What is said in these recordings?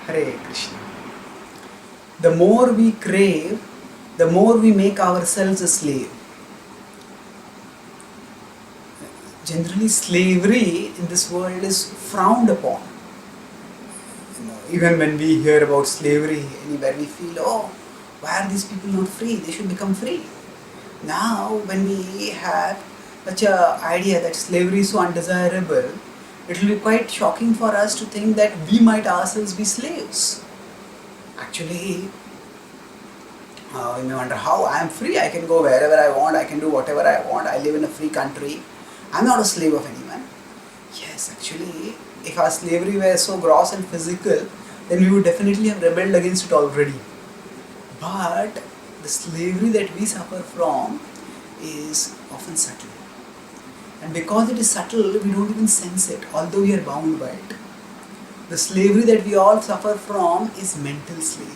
Hare Krishna. The more we crave, the more we make ourselves a slave. Generally, slavery in this world is frowned upon. Even when we hear about slavery anywhere, we feel, oh, why are these people not free? They should become free. Now, when we have such an idea that slavery is so undesirable, it will be quite shocking for us to think that we might ourselves be slaves. Actually, we may wonder how I am free, I can go wherever I want, I can do whatever I want, I live in a free country, I am not a slave of anyone. Yes, actually, if our slavery were so gross and physical, then we would definitely have rebelled against it already. But the slavery that we suffer from is often subtle. And because it is subtle, we don't even sense it, although we are bound by it. The slavery that we all suffer from is mental slavery.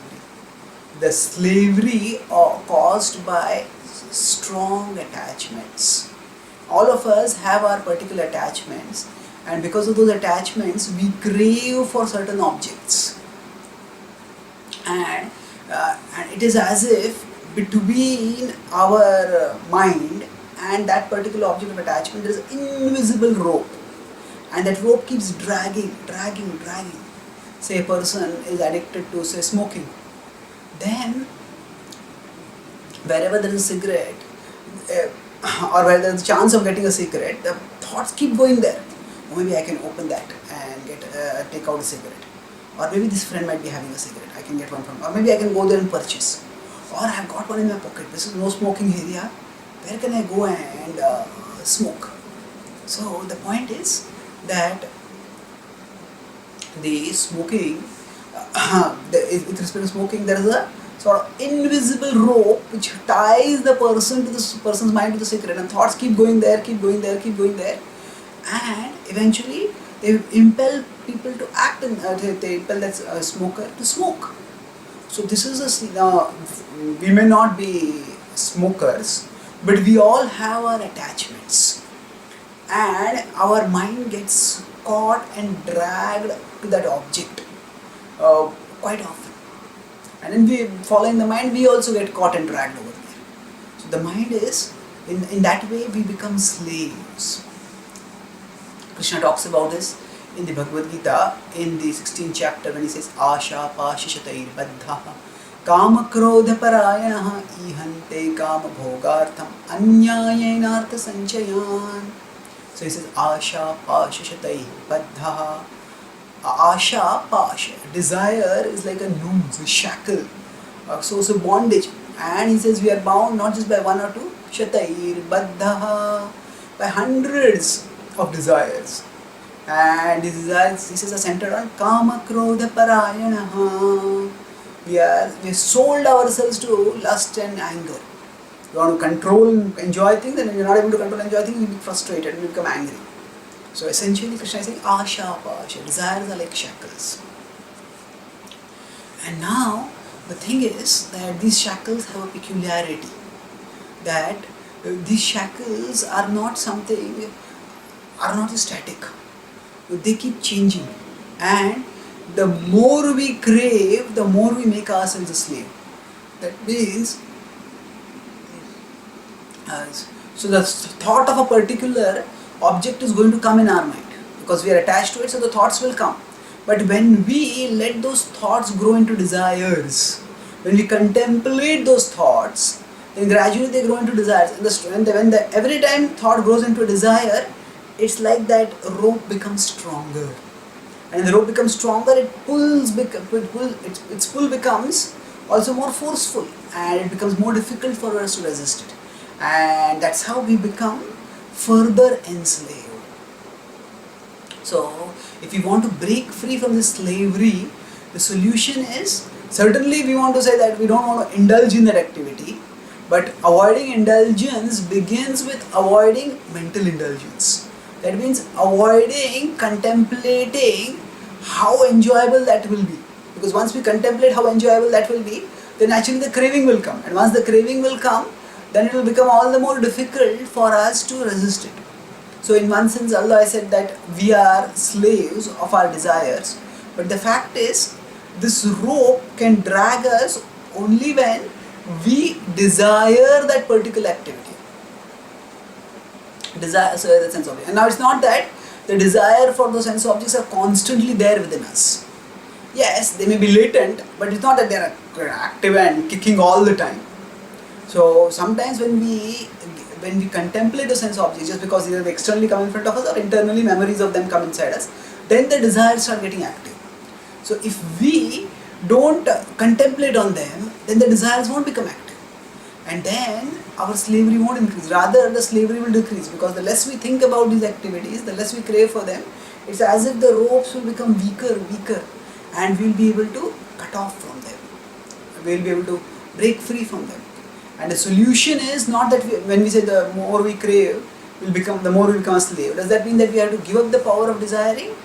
The slavery caused by strong attachments. All of us have our particular attachments, and because of those attachments, we crave for certain objects. And it is as if between our mind and that particular object of attachment there is an invisible rope, and that rope keeps dragging. Say a person is addicted to, say, smoking. Then wherever there is a cigarette or where there is a chance of getting a cigarette, the thoughts keep going there. Or maybe I can open that and take out a cigarette. Or maybe this friend might be having a cigarette, I can get one from, or maybe I can go there and purchase. Or I have got one in my pocket, this is no smoking area, where can I go and smoke? So the point is that the smoking, with respect to smoking, there is a sort of invisible rope which ties the person to the person's mind to the cigarette, and thoughts keep going there, and eventually they impel people to act, and they impel that smoker to smoke. So this is we may not be smokers, but we all have our attachments, and our mind gets caught and dragged to that object quite often. And then we, following the mind, we also get caught and dragged over there. So the mind is, in that way we become slaves. Krishna talks about this in the Bhagavad Gita in the 16th chapter when he says, Asha pashishatair baddha kama krodha parayanaha ihante kama bhogartham anyayenartha sanchayan. So he says, Asha pashishatair baddha. Asha, pash, desire is like a noose, a shackle, a source of bondage. And he says we are bound not just by one or two, shatair, baddha, by hundreds of desires. And these desires, he says, are centered on kama krodha parayanaha. We have sold ourselves to lust and anger. You want to control and enjoy things, and when you are not able to control and enjoy things, you become frustrated and you become angry. So essentially Krishna is saying, Asha, Pasha, desires are like shackles. And now the thing is that these shackles have a peculiarity, that these shackles are not something, are not static. They keep changing. And the more we crave, the more we make ourselves a slave. That means, so the thought of a particular object is going to come in our mind because we are attached to it, so the thoughts will come. But when we let those thoughts grow into desires, when we contemplate those thoughts, then gradually they grow into desires. And every time thought grows into a desire, it's like that rope becomes stronger. And when the rope becomes stronger, its pull becomes also more forceful, and it becomes more difficult for us to resist it. And that's how we become further enslaved. So, if we want to break free from this slavery, the solution is, certainly we want to say that we don't want to indulge in that activity, but avoiding indulgence begins with avoiding mental indulgence. That means avoiding contemplating how enjoyable that will be. Because once we contemplate how enjoyable that will be, then actually the craving will come. And once the craving will come, then it will become all the more difficult for us to resist it. So in one sense, although I said that we are slaves of our desires, but the fact is this rope can drag us only when we desire that particular activity. Desire, so the sense object. And now it's not that the desire for those sense objects are constantly there within us. Yes, they may be latent, but it's not that they are active and kicking all the time. So sometimes when we contemplate the sense objects, just because either they externally come in front of us or internally memories of them come inside us, then the desires start getting active. So if we don't contemplate on them, then the desires won't become active. And then our slavery won't increase. Rather, the slavery will decrease, because the less we think about these activities, the less we crave for them. It's as if the ropes will become weaker, and we'll be able to cut off from them. We'll be able to break free from them. And the solution is not that when we say the more we crave, the more we become a slave. Does that mean that we have to give up the power of desiring?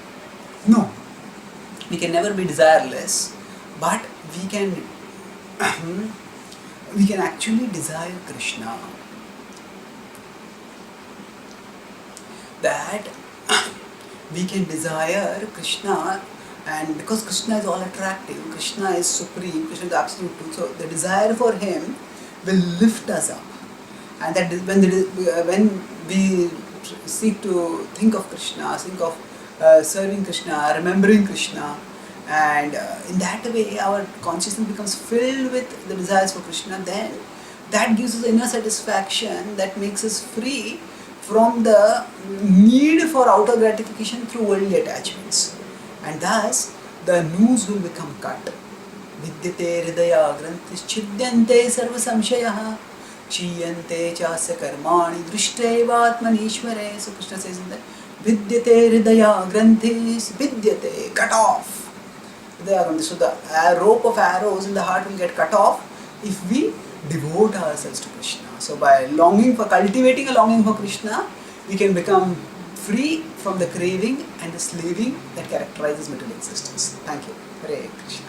No. We can never be desireless, but we can actually desire Krishna. That we can desire Krishna, and because Krishna is all attractive, Krishna is supreme, Krishna is absolute truth, so the desire for Him will lift us up. And that when we seek to think of Krishna, think of serving Krishna, remembering Krishna, and in that way our consciousness becomes filled with the desires for Krishna, then that gives us inner satisfaction that makes us free from the need for outer gratification through worldly attachments. And thus the noose will become cut. Vidyate hridaya grantis chidyante sarva samshayaha chiyante chasya karmani drishtaivatmanishvare. So Krishna says in that, Vidyate hridaya grantis, vidyate, cut off. So the rope of arrows in the heart will get cut off if we devote ourselves to Krishna. So by cultivating a longing for Krishna, we can become free from the craving and the slaving that characterizes material existence. Thank you. Hare Krishna.